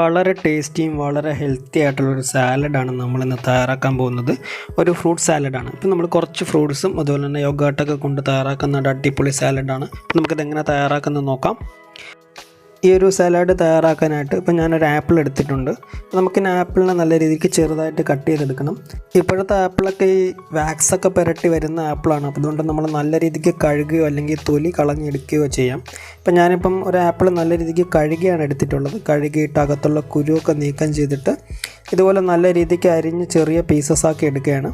വളരെ ടേസ്റ്റിയും വളരെ ഹെൽത്തി ആയിട്ടുള്ളൊരു സാലഡാണ് നമ്മളിന്ന് തയ്യാറാക്കാൻ പോകുന്നത്. ഒരു ഫ്രൂട്ട് സാലഡാണ്. ഇപ്പം നമ്മൾ കുറച്ച് ഫ്രൂട്ട്സും അതുപോലെ തന്നെ യോഗേർട്ടൊക്കെ കൊണ്ട് തയ്യാറാക്കുന്ന ഒരു അടിപൊളി സാലഡാണ്. അപ്പം നമുക്കിതെങ്ങനെ തയ്യാറാക്കുന്നത് നോക്കാം. ഈ ഒരു സലാഡ് തയ്യാറാക്കാനായിട്ട് ഇപ്പം ഞാനൊരു ആപ്പിൾ എടുത്തിട്ടുണ്ട്. നമുക്കിനി ആപ്പിളിനെ നല്ല രീതിക്ക് ചെറുതായിട്ട് കട്ട് ചെയ്തെടുക്കണം. ഇപ്പോഴത്തെ ആപ്പിളൊക്കെ ഈ വാക്സൊക്കെ പുരട്ടി വരുന്ന ആപ്പിളാണ്. അപ്പോൾ അതുകൊണ്ട് നമ്മൾ നല്ല രീതിക്ക് കഴുകുകയോ അല്ലെങ്കിൽ തൊലി കളഞ്ഞെടുക്കുകയോ ചെയ്യാം. ഇപ്പം ഞാനിപ്പം ഒരു ആപ്പിൾ നല്ല രീതിക്ക് കഴുകിയാണ് എടുത്തിട്ടുള്ളത്. കഴുകിയിട്ട് അകത്തുള്ള കുരുവൊക്കെ നീക്കം ചെയ്തിട്ട് ഇതുപോലെ നല്ല രീതിക്ക് അരിഞ്ഞ് ചെറിയ പീസസ് ആക്കി എടുക്കുകയാണ്.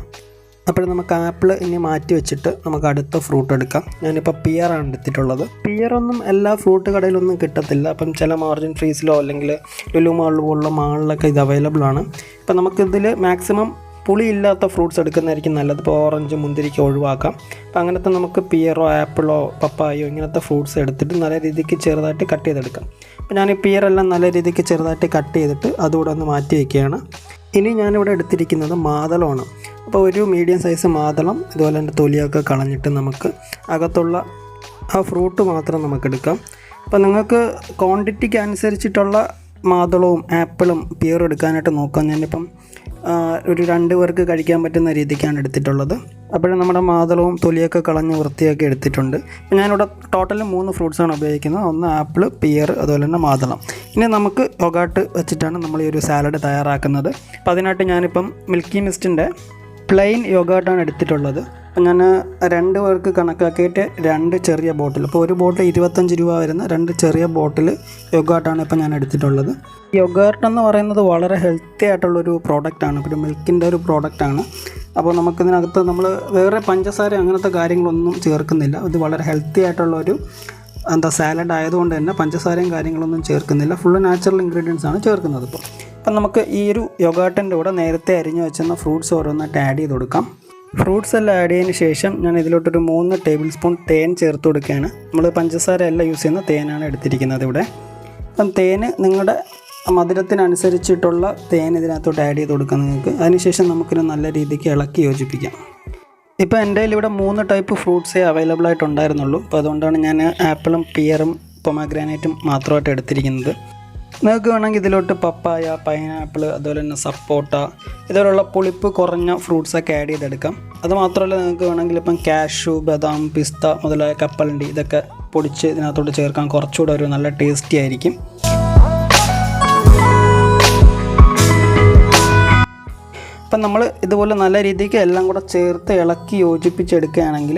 അപ്പോൾ നമുക്ക് ആപ്പിൾ ഇനി മാറ്റി വെച്ചിട്ട് നമുക്ക് അടുത്ത ഫ്രൂട്ട് എടുക്കാം. ഞാനിപ്പോൾ പിയറാണ് എടുത്തിട്ടുള്ളത്. പിയറൊന്നും എല്ലാ ഫ്രൂട്ട് കടയിലൊന്നും കിട്ടത്തില്ല. അപ്പം ചില മാർജിൻ ഫ്രീസിലോ അല്ലെങ്കിൽ ലുലു മാൾ പോലുള്ള മാളിലൊക്കെ ഇത് അവൈലബിൾ ആണ്. അപ്പം നമുക്കിതിൽ മാക്സിമം പുളിയില്ലാത്ത ഫ്രൂട്ട്സ് എടുക്കുന്നതായിരിക്കും നല്ലത്. ഇപ്പോൾ ഓറഞ്ച്, മുന്തിരിക്ക് ഒഴിവാക്കാം. അപ്പം അങ്ങനത്തെ നമുക്ക് പിയറോ ആപ്പിളോ പപ്പായോ ഇങ്ങനത്തെ ഫ്രൂട്ട്സ് എടുത്തിട്ട് നല്ല രീതിക്ക് ചെറുതായിട്ട് കട്ട് ചെയ്തെടുക്കാം. അപ്പോൾ ഞാൻ ഈ പിയറെല്ലാം നല്ല രീതിക്ക് ചെറുതായിട്ട് കട്ട് ചെയ്തിട്ട് അതുകൂടെ ഒന്ന് മാറ്റി വയ്ക്കുകയാണ്. ഇനി ഞാനിവിടെ എടുത്തിരിക്കുന്നത് മാതളമാണ്. അപ്പോൾ ഒരു മീഡിയം സൈസ് മാതളം ഇതുപോലെ തന്നെ തൊലിയൊക്കെ കളഞ്ഞിട്ട് നമുക്ക് അകത്തുള്ള ആ ഫ്രൂട്ട് മാത്രം നമുക്കെടുക്കാം. അപ്പോൾ നിങ്ങൾക്ക് ക്വാണ്ടിറ്റിക്ക് അനുസരിച്ചിട്ടുള്ള മാതളവും ആപ്പിളും പിയറും എടുക്കാനായിട്ട് നോക്കാം. ഞാനിപ്പം ഒരു 2 പേർക്ക് കഴിക്കാൻ പറ്റുന്ന രീതിക്കാണ് എടുത്തിട്ടുള്ളത്. അപ്പോഴും നമ്മുടെ മാതളവും തൊലിയൊക്കെ കളഞ്ഞ് വൃത്തിയാക്കി എടുത്തിട്ടുണ്ട്. അപ്പോൾ ഞാനിവിടെ ടോട്ടൽ 3 ഫ്രൂട്ട്സാണ് ഉപയോഗിക്കുന്നത്. ഒന്ന് ആപ്പിൾ, പിയർ, അതുപോലെ തന്നെ മാതളം. ഇനി നമുക്ക് യോഗേർട്ട് വെച്ചിട്ടാണ് നമ്മൾ ഈ ഒരു സാലഡ് തയ്യാറാക്കുന്നത്. അപ്പോൾ അതിനായിട്ട് ഞാനിപ്പം മിൽക്കി മിസ്റ്റിൻ്റെ പ്ലെയിൻ യോഗേർട്ടാണ് എടുത്തിട്ടുള്ളത്. അപ്പോൾ ഞാൻ 2 പേർക്ക് കണക്കാക്കിയിട്ട് 2 ചെറിയ ബോട്ടിൽ, അപ്പോൾ ഒരു ബോട്ടിൽ 25 രൂപ വരുന്ന 2 ചെറിയ ബോട്ടിൽ യോഗേർട്ടാണ് ഇപ്പോൾ ഞാൻ എടുത്തിട്ടുള്ളത്. യോഗേർട്ട് എന്ന് പറയുന്നത് വളരെ ഹെൽത്തി ആയിട്ടുള്ളൊരു പ്രോഡക്റ്റാണ്. ഒരു മിൽക്കിൻ്റെ ഒരു പ്രോഡക്റ്റാണ്. അപ്പോൾ നമുക്കിതിനകത്ത് നമ്മൾ വേറെ പഞ്ചസാര അങ്ങനത്തെ കാര്യങ്ങളൊന്നും ചേർക്കുന്നില്ല. ഇത് വളരെ ഹെൽത്തി ആയിട്ടുള്ളൊരു സാലഡ് ആയതുകൊണ്ട് തന്നെ പഞ്ചസാരയും കാര്യങ്ങളൊന്നും ചേർക്കുന്നില്ല. ഫുള്ള് നാച്ചുറൽ ഇൻഗ്രീഡിയൻസ് ആണ് ചേർക്കുന്നത്. അപ്പം നമുക്ക് ഈ ഒരു യോഗേർട്ടിൻ്റെ കൂടെ നേരത്തെ അരിഞ്ഞ് വെച്ചെന്ന ഫ്രൂട്ട്സ് ഓരോന്നായിട്ട് ആഡ് ചെയ്ത് കൊടുക്കാം. ഫ്രൂട്ട്സ് എല്ലാം ആഡ് ചെയ്തതിന് ശേഷം ഞാൻ ഇതിലോട്ടൊരു 3 ടേബിൾ സ്പൂൺ തേൻ ചേർത്ത് കൊടുക്കുകയാണ്. നമ്മൾ പഞ്ചസാര എല്ലാം യൂസ് ചെയ്യുന്ന തേനാണ് എടുത്തിരിക്കുന്നത് ഇവിടെ. അപ്പം തേന് നിങ്ങളുടെ മധുരത്തിനനുസരിച്ചിട്ടുള്ള തേൻ ഇതിനകത്തോട്ട് ആഡ് ചെയ്ത് കൊടുക്കാം നിങ്ങൾക്ക്. അതിനുശേഷം നമുക്കിത് നല്ല രീതിക്ക് ഇളക്കി യോജിപ്പിക്കാം. ഇപ്പോൾ എൻ്റെ കയ്യിൽ ഇവിടെ 3 ടൈപ്പ് ഫ്രൂട്ട്സേ അവൈലബിൾ ആയിട്ടുണ്ടായിരുന്നുള്ളൂ. അപ്പോൾ അതുകൊണ്ടാണ് ഞാൻ ആപ്പിളും പിയറും പൊമഗ്രാനൈറ്റും മാത്രമായിട്ട് എടുത്തിരിക്കുന്നത്. നിങ്ങൾക്ക് വേണമെങ്കിൽ ഇതിലോട്ട് പപ്പായ, പൈനാപ്പിൾ, അതുപോലെ തന്നെ സപ്പോട്ട ഇതുപോലുള്ള പുളിപ്പ് കുറഞ്ഞ ഫ്രൂട്ട്സൊക്കെ ആഡ് ചെയ്തെടുക്കാം. അതുമാത്രമല്ല നിങ്ങൾക്ക് വേണമെങ്കിൽ ഇപ്പം കാഷ്യൂ, ബദാം, പിസ്ത മുതലായ കപ്പലണ്ടി ഇതൊക്കെ പൊടിച്ച് ഇതിനകത്തോട്ട് ചേർക്കാൻ കുറച്ചുകൂടെ ഒരു നല്ല ടേസ്റ്റി ആയിരിക്കും. അപ്പം നമ്മൾ ഇതുപോലെ നല്ല രീതിക്ക് എല്ലാം കൂടെ ചേർത്ത് ഇളക്കി യോജിപ്പിച്ചെടുക്കുകയാണെങ്കിൽ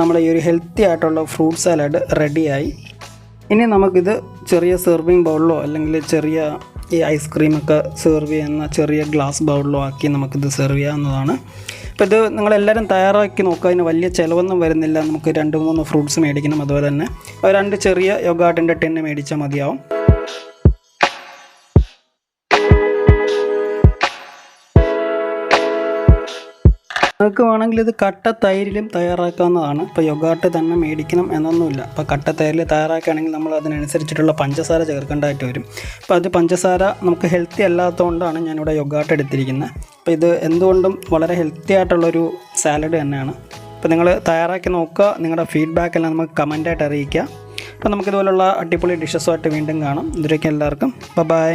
നമ്മൾ ഈ ഒരു ഹെൽത്തി ആയിട്ടുള്ള ഫ്രൂട്ട് സാലഡ് റെഡിയായി. ഇനി നമുക്കിത് ചെറിയ സെർവിങ് ബൗളിലോ അല്ലെങ്കിൽ ചെറിയ ഈ ഐസ്ക്രീമൊക്കെ സെർവ് ചെയ്യുന്ന ചെറിയ ഗ്ലാസ് ബൗളിലോ ആക്കി നമുക്കിത് സെർവ് ചെയ്യാവുന്നതാണ്. അപ്പോൾ ഇത് നിങ്ങളെല്ലാവരും തയ്യാറാക്കി നോക്കുക. അതിന് വലിയ ചിലവൊന്നും വരുന്നില്ല. നമുക്ക് 2-3 ഫ്രൂട്ട്സ് മേടിക്കണം. അതുപോലെ തന്നെ 2 ചെറിയ യോഗേർട്ടിൻ്റെ ടിന്ന് മേടിച്ചാൽ മതിയാവും. നിങ്ങൾക്ക് വേണമെങ്കിൽ ഇത് കട്ട തൈരിലും തയ്യാറാക്കാവുന്നതാണ്. ഇപ്പോൾ യോഗേർട്ട് തന്നെ മേടിക്കണം എന്നൊന്നുമില്ല. അപ്പോൾ കട്ട തൈരിൽ തയ്യാറാക്കുകയാണെങ്കിൽ നമ്മൾ അതിനനുസരിച്ചിട്ടുള്ള പഞ്ചസാര ചേർക്കേണ്ടതായിട്ട് വരും. അപ്പോൾ അത് പഞ്ചസാര നമുക്ക് ഹെൽത്തി അല്ലാത്തതുകൊണ്ടാണ് ഞാനിവിടെ യോഗേർട്ട് എടുത്തിരിക്കുന്നത്. അപ്പോൾ ഇത് എന്തുകൊണ്ടും വളരെ ഹെൽത്തി ആയിട്ടുള്ളൊരു സാലഡ് തന്നെയാണ്. അപ്പോൾ നിങ്ങൾ തയ്യാറാക്കി നോക്കുക. നിങ്ങളുടെ ഫീഡ്ബാക്ക് എല്ലാം നമുക്ക് കമൻറ്റായിട്ട് അറിയിക്കുക. അപ്പോൾ നമുക്കിതുപോലുള്ള അടിപൊളി ഡിഷസുമായിട്ട് വീണ്ടും കാണാം. ഇതുവരേക്കും എല്ലാവർക്കും ബൈ.